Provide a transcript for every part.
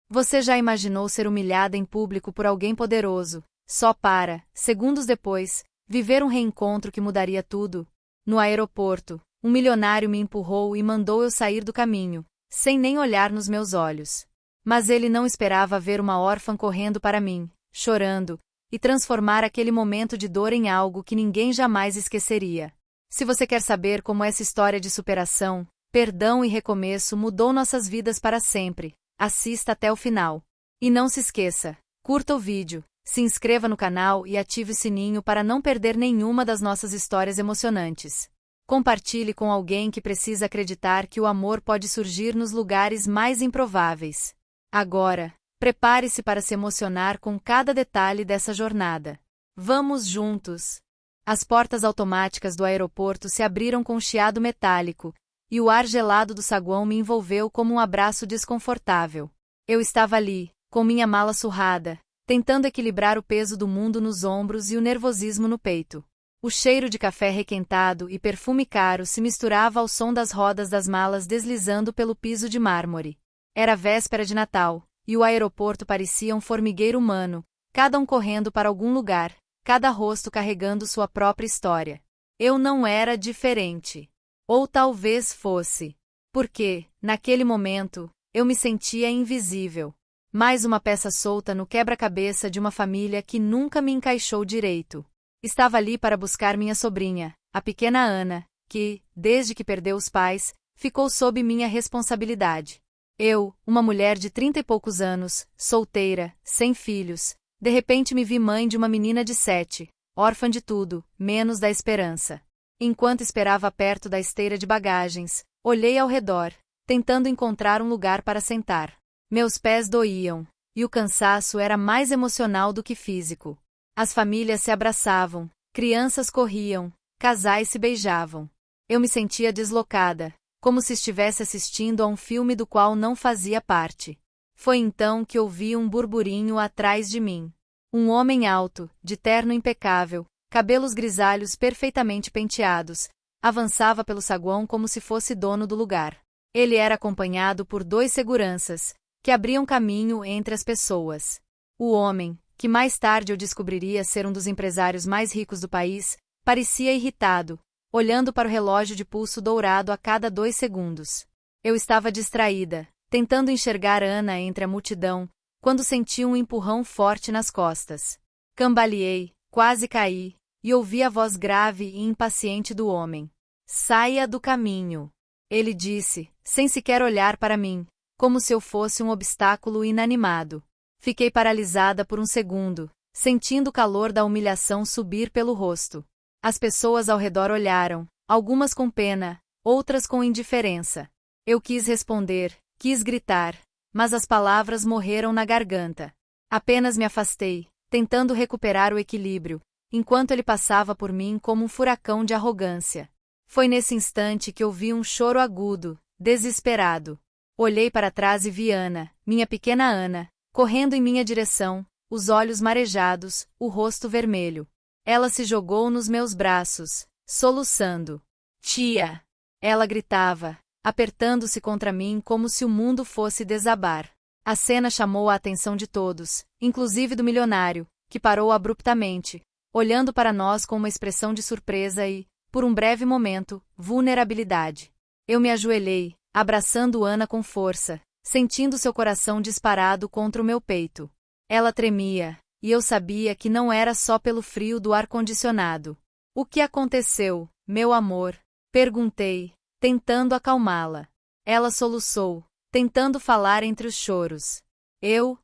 Você já imaginou ser humilhada em público por alguém poderoso, só para, segundos depois, viver um reencontro que mudaria tudo? No aeroporto, um milionário me empurrou e mandou eu sair do caminho, sem nem olhar nos meus olhos. Mas ele não esperava ver uma órfã correndo para mim, chorando, e transformar aquele momento de dor em algo que ninguém jamais esqueceria. Se você quer saber como essa história de superação, perdão e recomeço mudou nossas vidas para sempre, assista até o final. E não se esqueça, curta o vídeo, se inscreva no canal e ative o sininho para não perder nenhuma das nossas histórias emocionantes. Compartilhe com alguém que precisa acreditar que o amor pode surgir nos lugares mais improváveis. Agora, prepare-se para se emocionar com cada detalhe dessa jornada. Vamos juntos! As portas automáticas do aeroporto se abriram com um chiado metálico, e o ar gelado do saguão me envolveu como um abraço desconfortável. Eu estava ali, com minha mala surrada, tentando equilibrar o peso do mundo nos ombros e o nervosismo no peito. O cheiro de café requentado e perfume caro se misturava ao som das rodas das malas deslizando pelo piso de mármore. Era véspera de Natal, e o aeroporto parecia um formigueiro humano, cada um correndo para algum lugar, cada rosto carregando sua própria história. Eu não era diferente. Ou talvez fosse. Porque, naquele momento, eu me sentia invisível. Mais uma peça solta no quebra-cabeça de uma família que nunca me encaixou direito. Estava ali para buscar minha sobrinha, a pequena Ana, que, desde que perdeu os pais, ficou sob minha responsabilidade. Eu, uma mulher de 30 e poucos anos, solteira, sem filhos, de repente me vi mãe de uma menina de 7, órfã de tudo, menos da esperança. Enquanto esperava perto da esteira de bagagens, olhei ao redor, tentando encontrar um lugar para sentar. Meus pés doíam, e o cansaço era mais emocional do que físico. As famílias se abraçavam, crianças corriam, casais se beijavam. Eu me sentia deslocada, como se estivesse assistindo a um filme do qual não fazia parte. Foi então que ouvi um burburinho atrás de mim. Um homem alto, de terno impecável, cabelos grisalhos perfeitamente penteados, avançava pelo saguão como se fosse dono do lugar. Ele era acompanhado por 2 seguranças, que abriam caminho entre as pessoas. O homem, que mais tarde eu descobriria ser um dos empresários mais ricos do país, parecia irritado, olhando para o relógio de pulso dourado a cada 2 segundos. Eu estava distraída, tentando enxergar Ana entre a multidão, quando senti um empurrão forte nas costas. Cambaleei, quase caí, e ouvi a voz grave e impaciente do homem. Saia do caminho. Ele disse, sem sequer olhar para mim, como se eu fosse um obstáculo inanimado. Fiquei paralisada por um segundo, sentindo o calor da humilhação subir pelo rosto. As pessoas ao redor olharam, algumas com pena, outras com indiferença. Eu quis responder, quis gritar, mas as palavras morreram na garganta. Apenas me afastei, tentando recuperar o equilíbrio, enquanto ele passava por mim como um furacão de arrogância. Foi nesse instante que ouvi um choro agudo, desesperado. Olhei para trás e vi Ana, minha pequena Ana, correndo em minha direção, os olhos marejados, o rosto vermelho. Ela se jogou nos meus braços, soluçando. Tia! Ela gritava, apertando-se contra mim como se o mundo fosse desabar. A cena chamou a atenção de todos, inclusive do milionário, que parou abruptamente, olhando para nós com uma expressão de surpresa e, por um breve momento, vulnerabilidade. Eu me ajoelhei, abraçando Ana com força, sentindo seu coração disparado contra o meu peito. Ela tremia, e eu sabia que não era só pelo frio do ar-condicionado. O que aconteceu, meu amor? Perguntei, tentando acalmá-la. Ela soluçou, tentando falar entre os choros. Eu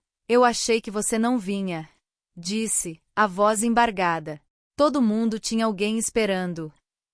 achei que você não vinha, disse, a voz embargada. Todo mundo tinha alguém esperando.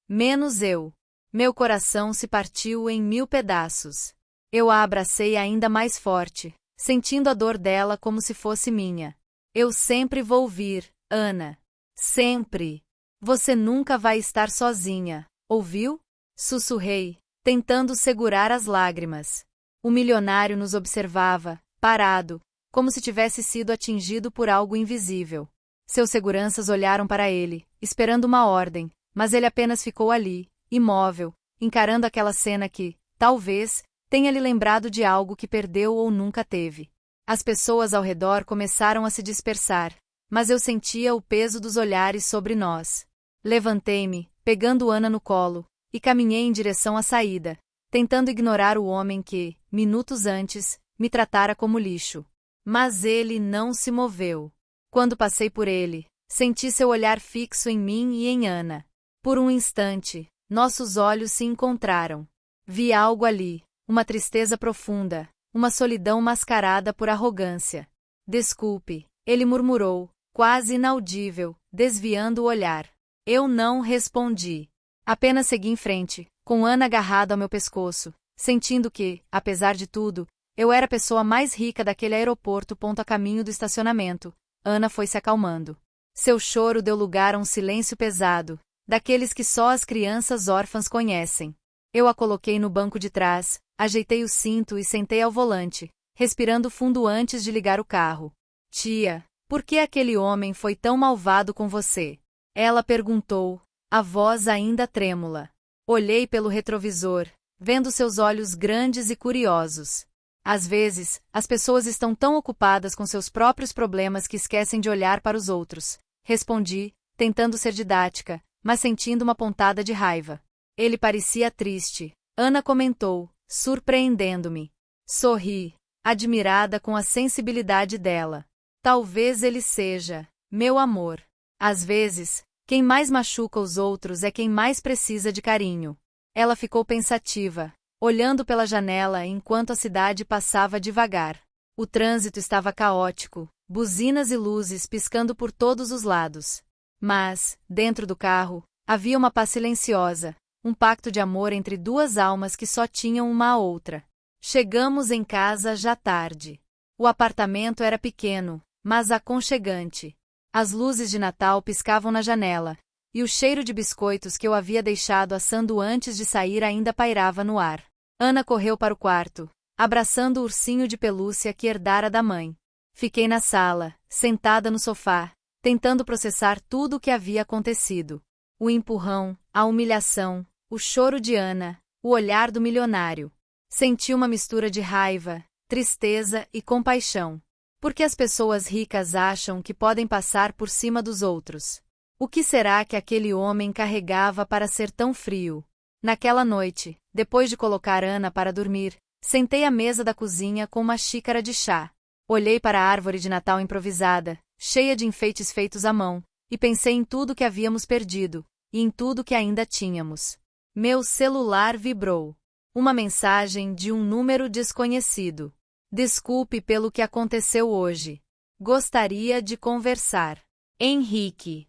Menos eu. Meu coração se partiu em 1000 pedaços. Eu a abracei ainda mais forte, sentindo a dor dela como se fosse minha. Eu sempre vou vir, Ana. Sempre. Você nunca vai estar sozinha, ouviu? Sussurrei, tentando segurar as lágrimas. O milionário nos observava, parado, como se tivesse sido atingido por algo invisível. Seus seguranças olharam para ele, esperando uma ordem, mas ele apenas ficou ali, imóvel, encarando aquela cena que, talvez, tenha lhe lembrado de algo que perdeu ou nunca teve. As pessoas ao redor começaram a se dispersar, mas eu sentia o peso dos olhares sobre nós. Levantei-me, pegando Ana no colo, e caminhei em direção à saída, tentando ignorar o homem que, minutos antes, me tratara como lixo. Mas ele não se moveu. Quando passei por ele, senti seu olhar fixo em mim e em Ana. Por um instante, nossos olhos se encontraram. Vi algo ali, uma tristeza profunda, uma solidão mascarada por arrogância. Desculpe, ele murmurou, quase inaudível, desviando o olhar. Eu não respondi. Apenas segui em frente, com Ana agarrada ao meu pescoço, sentindo que, apesar de tudo, eu era a pessoa mais rica daquele aeroporto. A caminho do estacionamento, Ana foi se acalmando. Seu choro deu lugar a um silêncio pesado, daqueles que só as crianças órfãs conhecem. Eu a coloquei no banco de trás, ajeitei o cinto e sentei ao volante, respirando fundo antes de ligar o carro. Tia, por que aquele homem foi tão malvado com você? Ela perguntou, a voz ainda trêmula. Olhei pelo retrovisor, vendo seus olhos grandes e curiosos. Às vezes, as pessoas estão tão ocupadas com seus próprios problemas que esquecem de olhar para os outros. Respondi, tentando ser didática, mas sentindo uma pontada de raiva. Ele parecia triste. Ana comentou, surpreendendo-me. Sorri, admirada com a sensibilidade dela. Talvez ele seja, meu amor. Às vezes, quem mais machuca os outros é quem mais precisa de carinho. Ela ficou pensativa, olhando pela janela enquanto a cidade passava devagar. O trânsito estava caótico, buzinas e luzes piscando por todos os lados. Mas, dentro do carro, havia uma paz silenciosa, um pacto de amor entre duas almas que só tinham uma a outra. Chegamos em casa já tarde. O apartamento era pequeno, mas aconchegante. As luzes de Natal piscavam na janela, e o cheiro de biscoitos que eu havia deixado assando antes de sair ainda pairava no ar. Ana correu para o quarto, abraçando o ursinho de pelúcia que herdara da mãe. Fiquei na sala, sentada no sofá, tentando processar tudo o que havia acontecido. O empurrão, a humilhação, o choro de Ana, o olhar do milionário. Senti uma mistura de raiva, tristeza e compaixão. Porque as pessoas ricas acham que podem passar por cima dos outros. O que será que aquele homem carregava para ser tão frio? Naquela noite, depois de colocar Ana para dormir, sentei à mesa da cozinha com uma xícara de chá. Olhei para a árvore de Natal improvisada, cheia de enfeites feitos à mão, e pensei em tudo que havíamos perdido, e em tudo que ainda tínhamos. Meu celular vibrou. Uma mensagem de um número desconhecido. Desculpe pelo que aconteceu hoje. Gostaria de conversar. Henrique.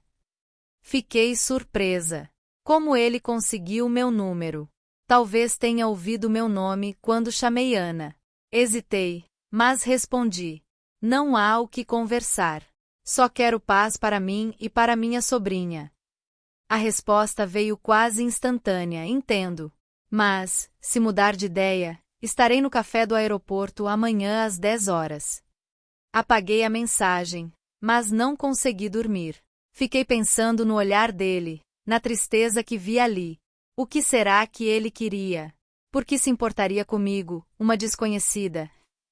Fiquei surpresa. Como ele conseguiu meu número? Talvez tenha ouvido meu nome quando chamei Ana. Hesitei, mas respondi. Não há o que conversar. Só quero paz para mim e para minha sobrinha. A resposta veio quase instantânea, entendo. Mas, se mudar de ideia, estarei no café do aeroporto amanhã às 10 horas. Apaguei a mensagem, mas não consegui dormir. Fiquei pensando no olhar dele, na tristeza que vi ali. O que será que ele queria? Por que se importaria comigo, uma desconhecida?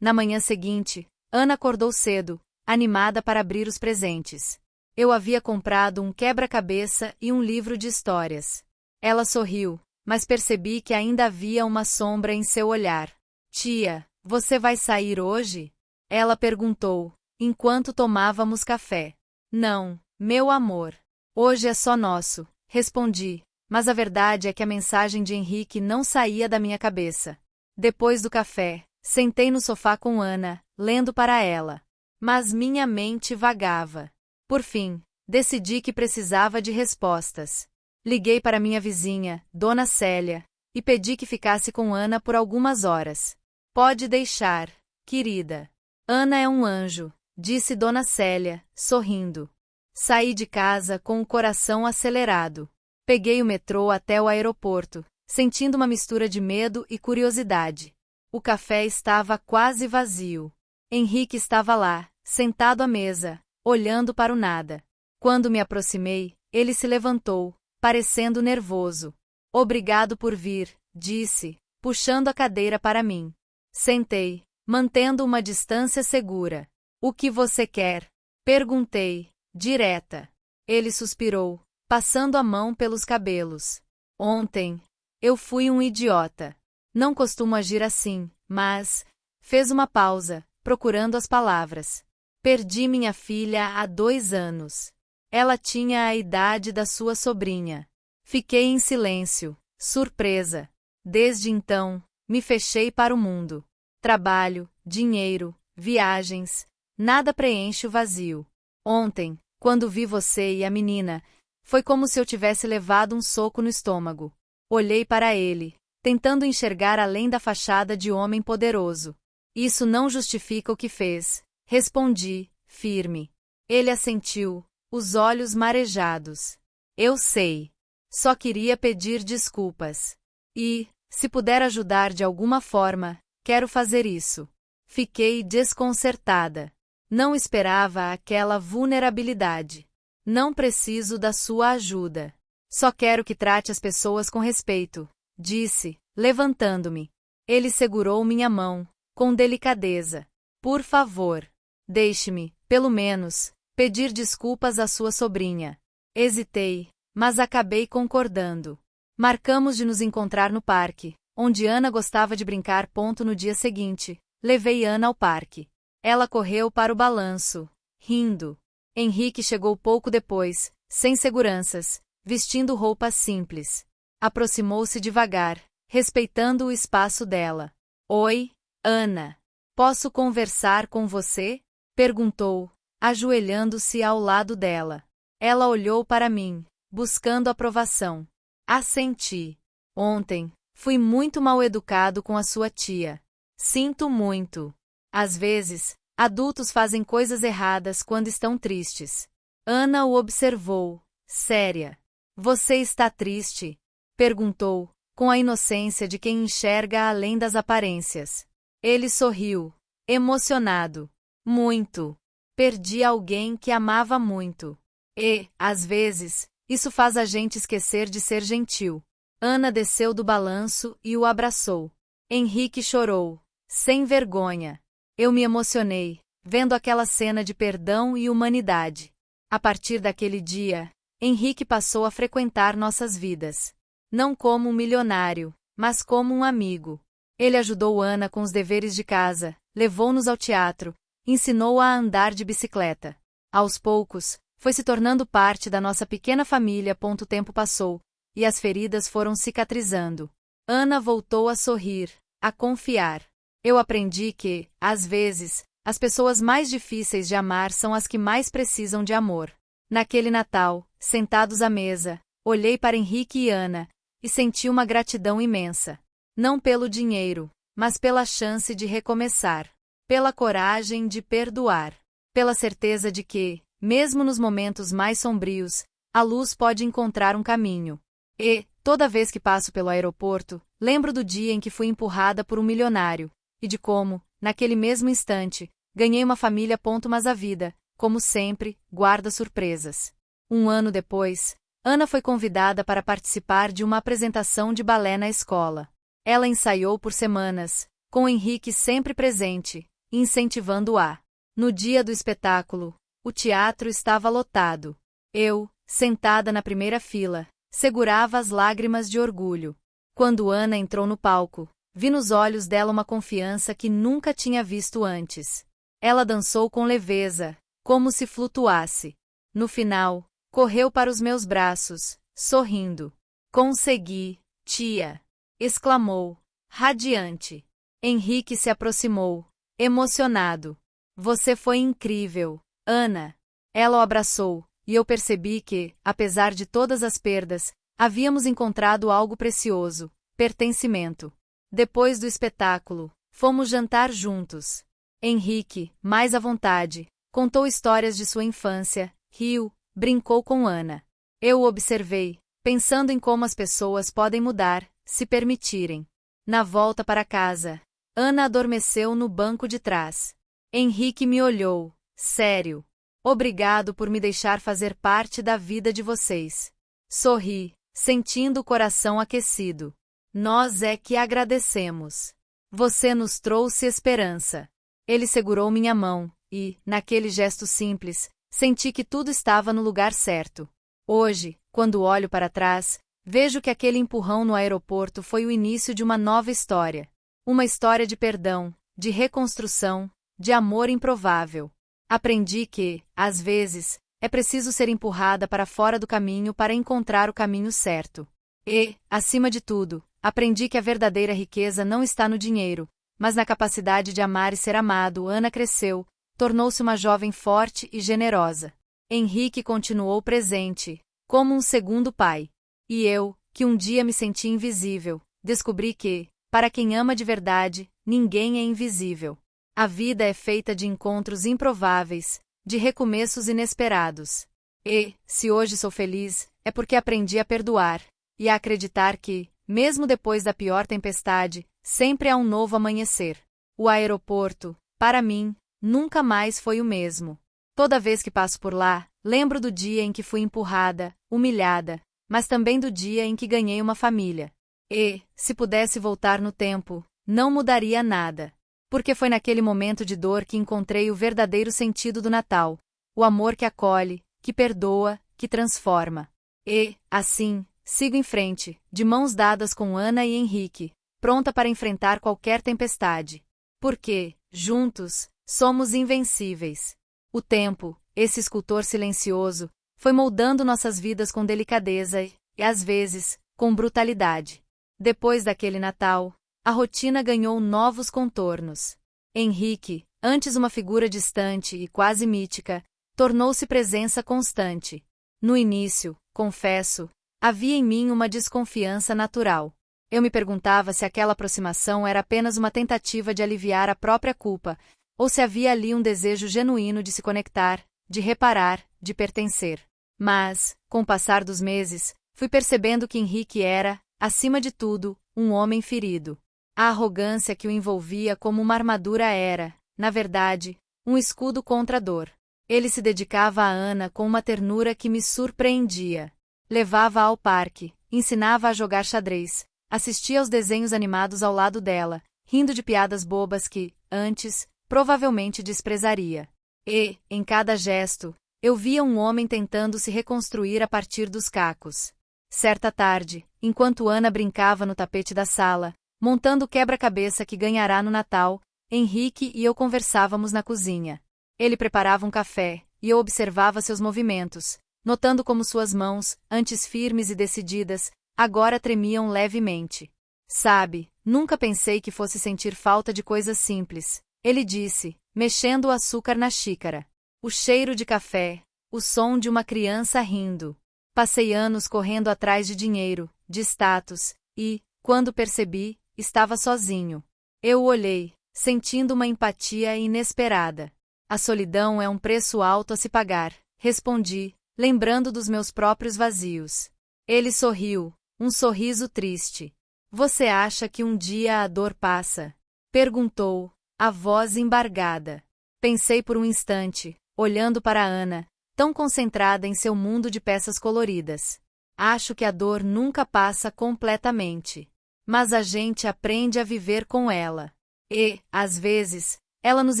Na manhã seguinte, Ana acordou cedo, animada para abrir os presentes. Eu havia comprado um quebra-cabeça e um livro de histórias. Ela sorriu, mas percebi que ainda havia uma sombra em seu olhar. Tia, você vai sair hoje? Ela perguntou, enquanto tomávamos café. Não, meu amor. Hoje é só nosso, respondi, mas a verdade é que a mensagem de Henrique não saía da minha cabeça. Depois do café, sentei no sofá com Ana, lendo para ela. Mas minha mente vagava. Por fim, decidi que precisava de respostas. Liguei para minha vizinha, Dona Célia, e pedi que ficasse com Ana por algumas horas. Pode deixar, querida. Ana é um anjo, disse Dona Célia, sorrindo. Saí de casa com o coração acelerado. Peguei o metrô até o aeroporto, sentindo uma mistura de medo e curiosidade. O café estava quase vazio. Henrique estava lá, sentado à mesa, olhando para o nada. Quando me aproximei, ele se levantou, parecendo nervoso. Obrigado por vir, disse, puxando a cadeira para mim. Sentei, mantendo uma distância segura. O que você quer? Perguntei, direta. Ele suspirou, passando a mão pelos cabelos. Ontem, eu fui um idiota. Não costumo agir assim, mas... Fez uma pausa, procurando as palavras. Perdi minha filha há 2 anos. Ela tinha a idade da sua sobrinha. Fiquei em silêncio, surpresa. Desde então, me fechei para o mundo. Trabalho, dinheiro, viagens, nada preenche o vazio. Ontem, quando vi você e a menina, foi como se eu tivesse levado um soco no estômago. Olhei para ele, tentando enxergar além da fachada de homem poderoso. Isso não justifica o que fez, respondi, firme. Ele assentiu, os olhos marejados. Eu sei. Só queria pedir desculpas. E, se puder ajudar de alguma forma, quero fazer isso. Fiquei desconcertada. Não esperava aquela vulnerabilidade. Não preciso da sua ajuda. Só quero que trate as pessoas com respeito, disse, levantando-me. Ele segurou minha mão, com delicadeza. Por favor, deixe-me, pelo menos, pedir desculpas à sua sobrinha. Hesitei, mas acabei concordando. Marcamos de nos encontrar no parque, onde Ana gostava de brincar. No dia seguinte, levei Ana ao parque. Ela correu para o balanço, rindo. Henrique chegou pouco depois, sem seguranças, vestindo roupas simples. Aproximou-se devagar, respeitando o espaço dela. Oi, Ana. Posso conversar com você? Perguntou, ajoelhando-se ao lado dela. Ela olhou para mim, buscando aprovação. Assenti. Ontem, fui muito mal educado com a sua tia. Sinto muito. Às vezes, adultos fazem coisas erradas quando estão tristes. Ana o observou, séria. Você está triste? Perguntou, com a inocência de quem enxerga além das aparências. Ele sorriu, emocionado. Muito. Perdi alguém que amava muito. E, às vezes, isso faz a gente esquecer de ser gentil. Ana desceu do balanço e o abraçou. Henrique chorou, sem vergonha. Eu me emocionei, vendo aquela cena de perdão e humanidade. A partir daquele dia, Henrique passou a frequentar nossas vidas. Não como um milionário, mas como um amigo. Ele ajudou Ana com os deveres de casa, levou-nos ao teatro, ensinou-a a andar de bicicleta. Aos poucos, foi se tornando parte da nossa pequena família. O tempo passou, e as feridas foram cicatrizando. Ana voltou a sorrir, a confiar. Eu aprendi que, às vezes, as pessoas mais difíceis de amar são as que mais precisam de amor. Naquele Natal, sentados à mesa, olhei para Henrique e Ana, e senti uma gratidão imensa. Não pelo dinheiro, mas pela chance de recomeçar. Pela coragem de perdoar. Pela certeza de que, mesmo nos momentos mais sombrios, a luz pode encontrar um caminho. E, toda vez que passo pelo aeroporto, lembro do dia em que fui empurrada por um milionário, e de como, naquele mesmo instante, ganhei uma família. Mas a vida, como sempre, guarda surpresas. 1 ano depois, Ana foi convidada para participar de uma apresentação de balé na escola. Ela ensaiou por semanas, com Henrique sempre presente, incentivando-a. No dia do espetáculo, o teatro estava lotado. Eu, sentada na primeira fila, segurava as lágrimas de orgulho. Quando Ana entrou no palco, vi nos olhos dela uma confiança que nunca tinha visto antes. Ela dançou com leveza, como se flutuasse. No final, correu para os meus braços, sorrindo. Consegui, tia! Exclamou, radiante. Henrique se aproximou, emocionado. Você foi incrível, Ana. Ela o abraçou, e eu percebi que, apesar de todas as perdas, havíamos encontrado algo precioso: pertencimento. Depois do espetáculo, fomos jantar juntos. Henrique, mais à vontade, contou histórias de sua infância, riu, brincou com Ana. Eu o observei, pensando em como as pessoas podem mudar, se permitirem. Na volta para casa, Ana adormeceu no banco de trás. Henrique me olhou, sério. Obrigado por me deixar fazer parte da vida de vocês. Sorri, sentindo o coração aquecido. Nós é que agradecemos. Você nos trouxe esperança. Ele segurou minha mão, e, naquele gesto simples, senti que tudo estava no lugar certo. Hoje, quando olho para trás, vejo que aquele empurrão no aeroporto foi o início de uma nova história. Uma história de perdão, de reconstrução, de amor improvável. Aprendi que, às vezes, é preciso ser empurrada para fora do caminho para encontrar o caminho certo. E, acima de tudo, aprendi que a verdadeira riqueza não está no dinheiro, mas na capacidade de amar e ser amado. Ana cresceu, tornou-se uma jovem forte e generosa. Henrique continuou presente, como um segundo pai. E eu, que um dia me senti invisível, descobri que, para quem ama de verdade, ninguém é invisível. A vida é feita de encontros improváveis, de recomeços inesperados. E, se hoje sou feliz, é porque aprendi a perdoar, e a acreditar que, mesmo depois da pior tempestade, sempre há um novo amanhecer. O aeroporto, para mim, nunca mais foi o mesmo. Toda vez que passo por lá, lembro do dia em que fui empurrada, humilhada, mas também do dia em que ganhei uma família. E, se pudesse voltar no tempo, não mudaria nada. Porque foi naquele momento de dor que encontrei o verdadeiro sentido do Natal. O amor que acolhe, que perdoa, que transforma. E, assim, sigo em frente, de mãos dadas com Ana e Henrique, pronta para enfrentar qualquer tempestade. Porque, juntos, somos invencíveis. O tempo, esse escultor silencioso, foi moldando nossas vidas com delicadeza e, às vezes, com brutalidade. Depois daquele Natal, a rotina ganhou novos contornos. Henrique, antes uma figura distante e quase mítica, tornou-se presença constante. No início, confesso, havia em mim uma desconfiança natural. Eu me perguntava se aquela aproximação era apenas uma tentativa de aliviar a própria culpa, ou se havia ali um desejo genuíno de se conectar, de reparar, de pertencer. Mas, com o passar dos meses, fui percebendo que Henrique era, acima de tudo, um homem ferido. A arrogância que o envolvia como uma armadura era, na verdade, um escudo contra a dor. Ele se dedicava a Ana com uma ternura que me surpreendia. Levava-a ao parque, ensinava a jogar xadrez, assistia aos desenhos animados ao lado dela, rindo de piadas bobas que, antes, provavelmente desprezaria. E, em cada gesto, eu via um homem tentando se reconstruir a partir dos cacos. Certa tarde, enquanto Ana brincava no tapete da sala, montando o quebra-cabeça que ganhará no Natal, Henrique e eu conversávamos na cozinha. Ele preparava um café, e eu observava seus movimentos, notando como suas mãos, antes firmes e decididas, agora tremiam levemente. Sabe, nunca pensei que fosse sentir falta de coisas simples, ele disse, mexendo o açúcar na xícara. O cheiro de café, o som de uma criança rindo. Passei anos correndo atrás de dinheiro, de status, e, quando percebi, estava sozinho. Eu o olhei, sentindo uma empatia inesperada. A solidão é um preço alto a se pagar, respondi, lembrando dos meus próprios vazios. Ele sorriu, um sorriso triste. Você acha que um dia a dor passa? Perguntou, a voz embargada. Pensei por um instante, olhando para Ana, tão concentrada em seu mundo de peças coloridas. Acho que a dor nunca passa completamente. Mas a gente aprende a viver com ela. E, às vezes, ela nos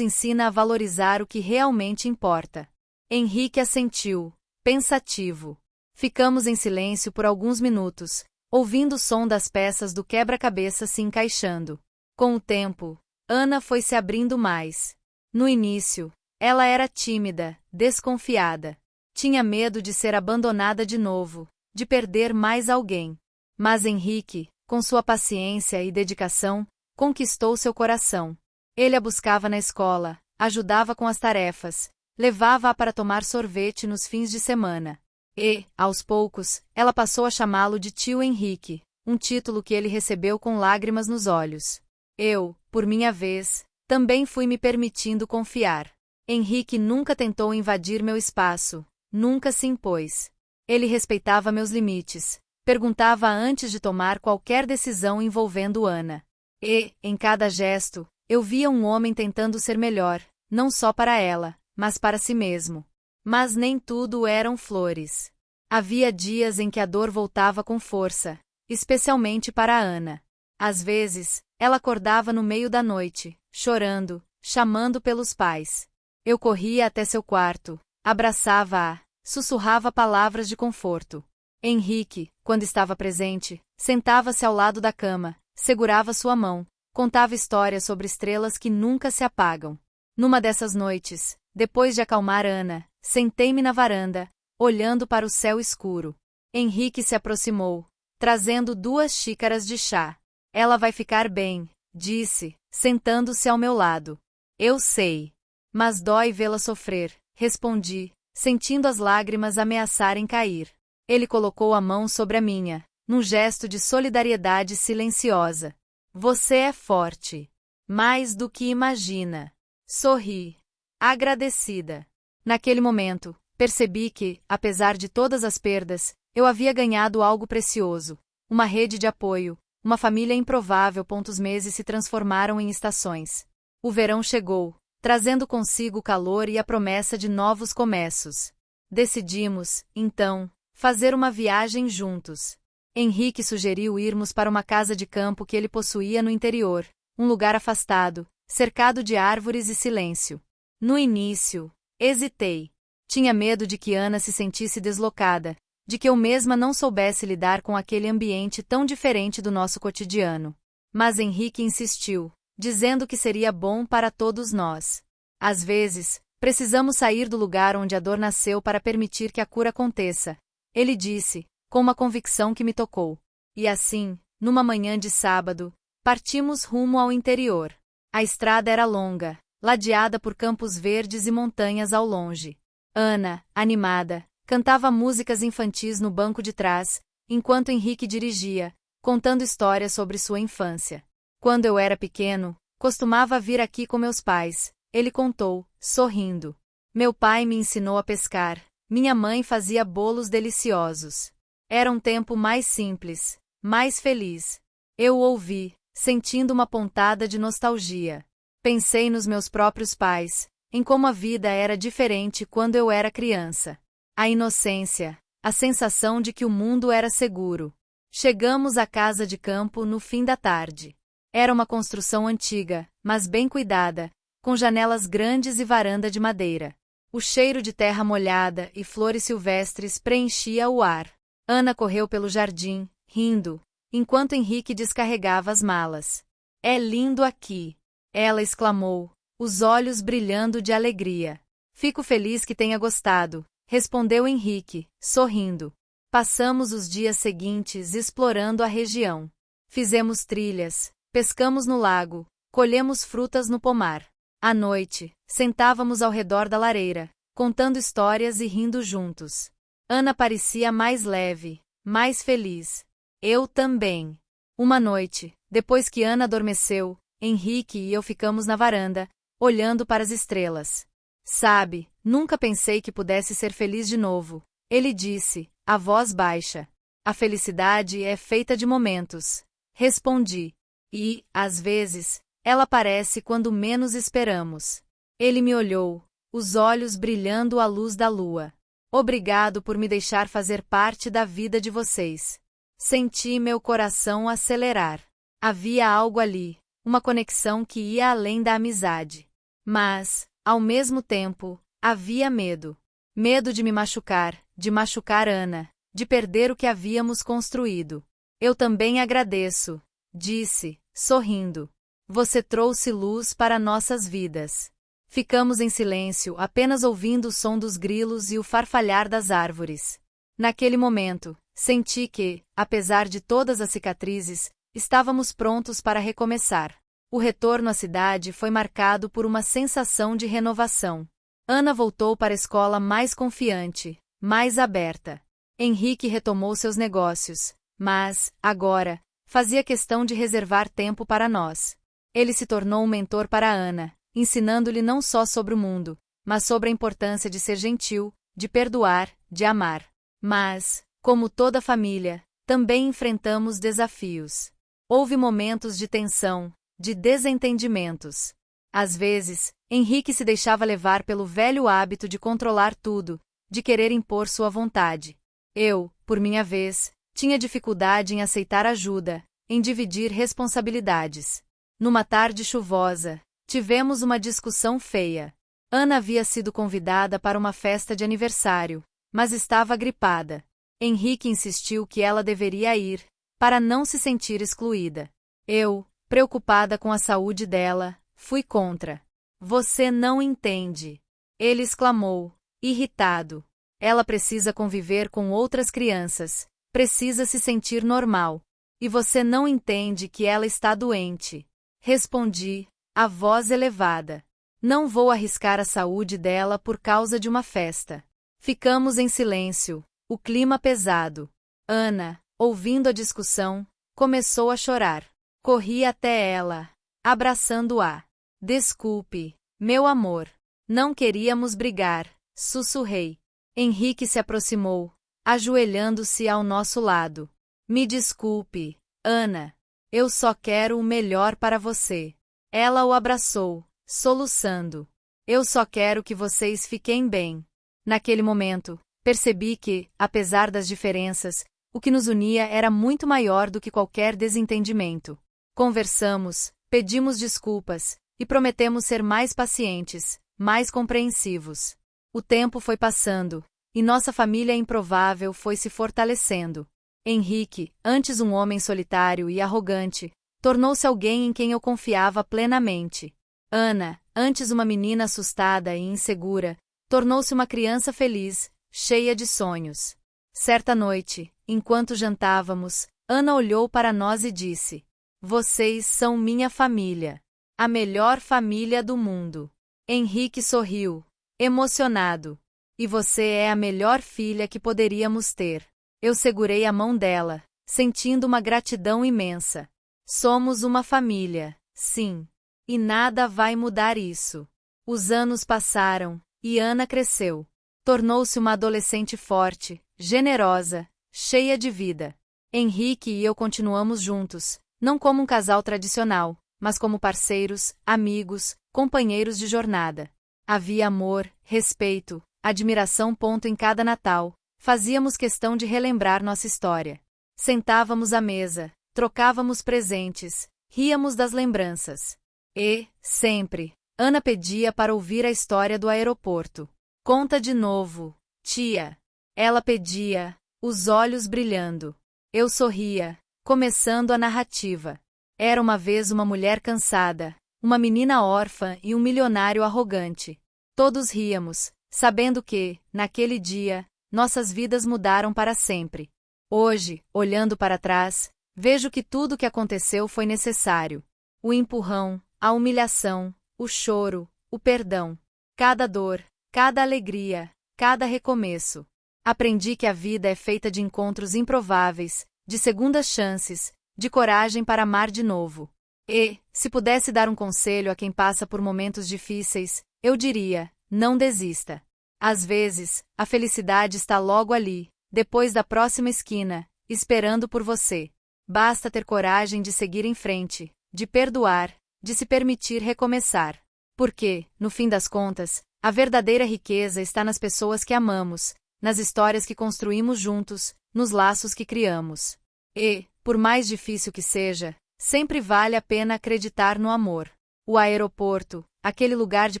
ensina a valorizar o que realmente importa. Henrique assentiu, pensativo. Ficamos em silêncio por alguns minutos, ouvindo o som das peças do quebra-cabeça se encaixando. Com o tempo, Ana foi se abrindo mais. No início, ela era tímida, desconfiada. Tinha medo de ser abandonada de novo, de perder mais alguém. Mas Henrique, com sua paciência e dedicação, conquistou seu coração. Ele a buscava na escola, ajudava com as tarefas, levava-a para tomar sorvete nos fins de semana. E, aos poucos, ela passou a chamá-lo de tio Henrique, um título que ele recebeu com lágrimas nos olhos. Eu, por minha vez, também fui me permitindo confiar. Henrique nunca tentou invadir meu espaço, nunca se impôs. Ele respeitava meus limites, perguntava antes de tomar qualquer decisão envolvendo Ana. E, em cada gesto, eu via um homem tentando ser melhor, não só para ela, mas para si mesmo. Mas nem tudo eram flores. Havia dias em que a dor voltava com força, especialmente para Ana. Às vezes, ela acordava no meio da noite, chorando, chamando pelos pais. Eu corria até seu quarto, abraçava-a, sussurrava palavras de conforto. Henrique, quando estava presente, sentava-se ao lado da cama, segurava sua mão, contava histórias sobre estrelas que nunca se apagam. Numa dessas noites, depois de acalmar Ana, sentei-me na varanda, olhando para o céu escuro. Henrique se aproximou, trazendo 2 xícaras de chá. Ela vai ficar bem, disse, sentando-se ao meu lado. Eu sei. Mas dói vê-la sofrer, respondi, sentindo as lágrimas ameaçarem cair. Ele colocou a mão sobre a minha, num gesto de solidariedade silenciosa. Você é forte. Mais do que imagina. Sorri. Agradecida. Naquele momento, percebi que, apesar de todas as perdas, eu havia ganhado algo precioso. Uma rede de apoio, uma família improvável. Os meses se transformaram em estações. O verão chegou, trazendo consigo o calor e a promessa de novos começos. Decidimos, então, fazer uma viagem juntos. Henrique sugeriu irmos para uma casa de campo que ele possuía no interior, um lugar afastado, cercado de árvores e silêncio. No início, hesitei. Tinha medo de que Ana se sentisse deslocada, de que eu mesma não soubesse lidar com aquele ambiente tão diferente do nosso cotidiano. Mas Henrique insistiu, dizendo que seria bom para todos nós. Às vezes, precisamos sair do lugar onde a dor nasceu para permitir que a cura aconteça, ele disse, com uma convicção que me tocou. E assim, numa manhã de sábado, partimos rumo ao interior. A estrada era longa, ladeada por campos verdes e montanhas ao longe. Ana, animada, cantava músicas infantis no banco de trás, enquanto Henrique dirigia, contando histórias sobre sua infância. Quando eu era pequeno, costumava vir aqui com meus pais, ele contou, sorrindo. Meu pai me ensinou a pescar, minha mãe fazia bolos deliciosos. Era um tempo mais simples, mais feliz. Eu o ouvi, sentindo uma pontada de nostalgia. Pensei nos meus próprios pais, em como a vida era diferente quando eu era criança. A inocência, a sensação de que o mundo era seguro. Chegamos à casa de campo no fim da tarde. Era uma construção antiga, mas bem cuidada, com janelas grandes e varanda de madeira. O cheiro de terra molhada e flores silvestres preenchia o ar. Ana correu pelo jardim, rindo, enquanto Henrique descarregava as malas. É lindo aqui! Ela exclamou, os olhos brilhando de alegria. Fico feliz que tenha gostado, respondeu Henrique, sorrindo. Passamos os dias seguintes explorando a região. Fizemos trilhas, pescamos no lago, colhemos frutas no pomar. À noite, sentávamos ao redor da lareira, contando histórias e rindo juntos. Ana parecia mais leve, mais feliz. Eu também. Uma noite, depois que Ana adormeceu, Henrique e eu ficamos na varanda, olhando para as estrelas. Sabe, nunca pensei que pudesse ser feliz de novo, ele disse, a voz baixa. A felicidade é feita de momentos. Respondi. E, às vezes, ela aparece quando menos esperamos. Ele me olhou, os olhos brilhando à luz da lua. Obrigado por me deixar fazer parte da vida de vocês. Senti meu coração acelerar. Havia algo ali, uma conexão que ia além da amizade. Mas, ao mesmo tempo, havia medo. Medo de me machucar, de machucar Ana, de perder o que havíamos construído. Eu também agradeço, disse, sorrindo. Você trouxe luz para nossas vidas. Ficamos em silêncio, apenas ouvindo o som dos grilos e o farfalhar das árvores. Naquele momento, senti que, apesar de todas as cicatrizes, estávamos prontos para recomeçar. O retorno à cidade foi marcado por uma sensação de renovação. Ana voltou para a escola mais confiante, mais aberta. Henrique retomou seus negócios, mas, agora, fazia questão de reservar tempo para nós. Ele se tornou um mentor para Ana, ensinando-lhe não só sobre o mundo, mas sobre a importância de ser gentil, de perdoar, de amar. Mas, como toda família, também enfrentamos desafios. Houve momentos de tensão, de desentendimentos. Às vezes, Henrique se deixava levar pelo velho hábito de controlar tudo, de querer impor sua vontade. Eu, por minha vez, tinha dificuldade em aceitar ajuda, em dividir responsabilidades. Numa tarde chuvosa, tivemos uma discussão feia. Ana havia sido convidada para uma festa de aniversário, mas estava gripada. Henrique insistiu que ela deveria ir, para não se sentir excluída. Eu, preocupada com a saúde dela, fui contra. Você não entende. Ele exclamou, irritado. Ela precisa conviver com outras crianças, precisa se sentir normal. E você não entende que ela está doente. Respondi, a voz elevada. Não vou arriscar a saúde dela por causa de uma festa. Ficamos em silêncio, o clima pesado. Ana, ouvindo a discussão, começou a chorar. Corri até ela, abraçando-a. Desculpe, meu amor. Não queríamos brigar, sussurrei. Henrique se aproximou, ajoelhando-se ao nosso lado. Me desculpe, Ana. Eu só quero o melhor para você. Ela o abraçou, soluçando. Eu só quero que vocês fiquem bem. Naquele momento, percebi que, apesar das diferenças, o que nos unia era muito maior do que qualquer desentendimento. Conversamos, pedimos desculpas, e prometemos ser mais pacientes, mais compreensivos. O tempo foi passando, e nossa família improvável foi se fortalecendo. Henrique, antes um homem solitário e arrogante, tornou-se alguém em quem eu confiava plenamente. Ana, antes uma menina assustada e insegura, tornou-se uma criança feliz, cheia de sonhos. Certa noite, enquanto jantávamos, Ana olhou para nós e disse: Vocês são minha família. A melhor família do mundo. Henrique sorriu, emocionado. E você é a melhor filha que poderíamos ter. Eu segurei a mão dela, sentindo uma gratidão imensa. Somos uma família, sim. E nada vai mudar isso. Os anos passaram, e Ana cresceu. Tornou-se uma adolescente forte, generosa, cheia de vida. Henrique e eu continuamos juntos, não como um casal tradicional, mas como parceiros, amigos, companheiros de jornada. Havia amor, respeito, admiração. Em cada Natal, fazíamos questão de relembrar nossa história. Sentávamos à mesa, trocávamos presentes, ríamos das lembranças. E, sempre, Ana pedia para ouvir a história do aeroporto. Conta de novo, tia. Ela pedia, os olhos brilhando. Eu sorria, começando a narrativa. Era uma vez uma mulher cansada, uma menina órfã e um milionário arrogante. Todos ríamos, sabendo que, naquele dia, nossas vidas mudaram para sempre. Hoje, olhando para trás, vejo que tudo o que aconteceu foi necessário. O empurrão, a humilhação, o choro, o perdão. Cada dor, cada alegria, cada recomeço. Aprendi que a vida é feita de encontros improváveis, de segundas chances, de coragem para amar de novo. E, se pudesse dar um conselho a quem passa por momentos difíceis, eu diria: não desista. Às vezes, a felicidade está logo ali, depois da próxima esquina, esperando por você. Basta ter coragem de seguir em frente, de perdoar, de se permitir recomeçar. Porque, no fim das contas, a verdadeira riqueza está nas pessoas que amamos, nas histórias que construímos juntos, nos laços que criamos. E, por mais difícil que seja, sempre vale a pena acreditar no amor. O aeroporto, aquele lugar de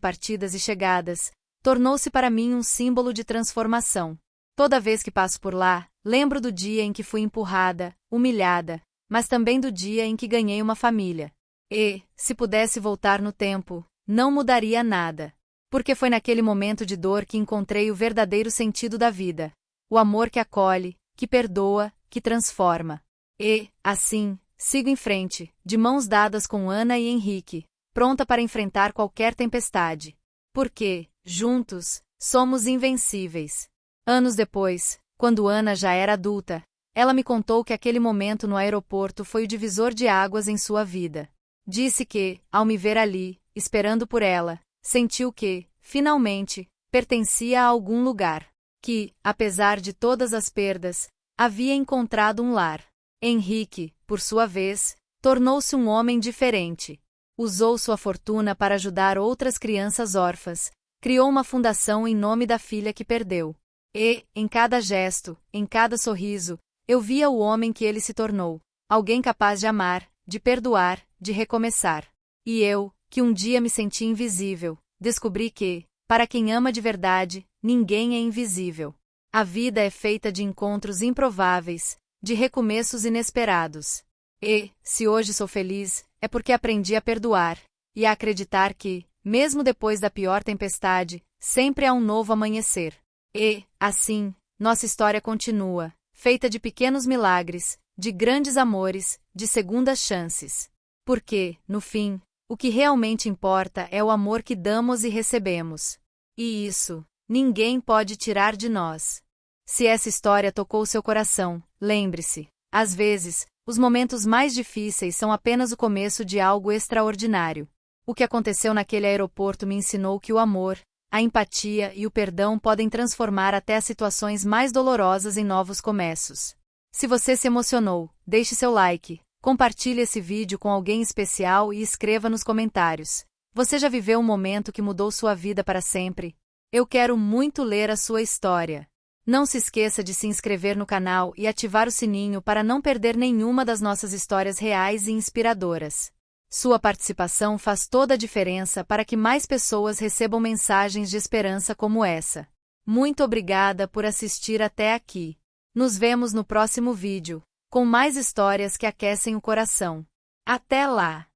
partidas e chegadas, tornou-se para mim um símbolo de transformação. Toda vez que passo por lá, lembro do dia em que fui empurrada, humilhada, mas também do dia em que ganhei uma família. E, se pudesse voltar no tempo, não mudaria nada. Porque foi naquele momento de dor que encontrei o verdadeiro sentido da vida. O amor que acolhe, que perdoa, que transforma. E, assim, sigo em frente, de mãos dadas com Ana e Henrique, pronta para enfrentar qualquer tempestade. Porque, juntos, somos invencíveis. Anos depois, quando Ana já era adulta, ela me contou que aquele momento no aeroporto foi o divisor de águas em sua vida. Disse que, ao me ver ali, esperando por ela, sentiu que, finalmente, pertencia a algum lugar. Que, apesar de todas as perdas, havia encontrado um lar. Henrique, por sua vez, tornou-se um homem diferente. Usou sua fortuna para ajudar outras crianças órfãs, criou uma fundação em nome da filha que perdeu. E, em cada gesto, em cada sorriso, eu via o homem que ele se tornou. alguém capaz de amar, de perdoar, de recomeçar. E eu, que um dia me senti invisível, descobri que, para quem ama de verdade, ninguém é invisível. A vida é feita de encontros improváveis, de recomeços inesperados. E, se hoje sou feliz, é porque aprendi a perdoar, e a acreditar que, mesmo depois da pior tempestade, sempre há um novo amanhecer. E, assim, nossa história continua, feita de pequenos milagres, de grandes amores, de segundas chances. Porque, no fim, o que realmente importa é o amor que damos e recebemos. E isso, ninguém pode tirar de nós. Se essa história tocou seu coração, lembre-se, às vezes, os momentos mais difíceis são apenas o começo de algo extraordinário. O que aconteceu naquele aeroporto me ensinou que o amor, a empatia e o perdão podem transformar até as situações mais dolorosas em novos começos. Se você se emocionou, deixe seu like, compartilhe esse vídeo com alguém especial e escreva nos comentários. Você já viveu um momento que mudou sua vida para sempre? Eu quero muito ler a sua história. Não se esqueça de se inscrever no canal e ativar o sininho para não perder nenhuma das nossas histórias reais e inspiradoras. Sua participação faz toda a diferença para que mais pessoas recebam mensagens de esperança como essa. Muito obrigada por assistir até aqui. Nos vemos no próximo vídeo, com mais histórias que aquecem o coração. Até lá!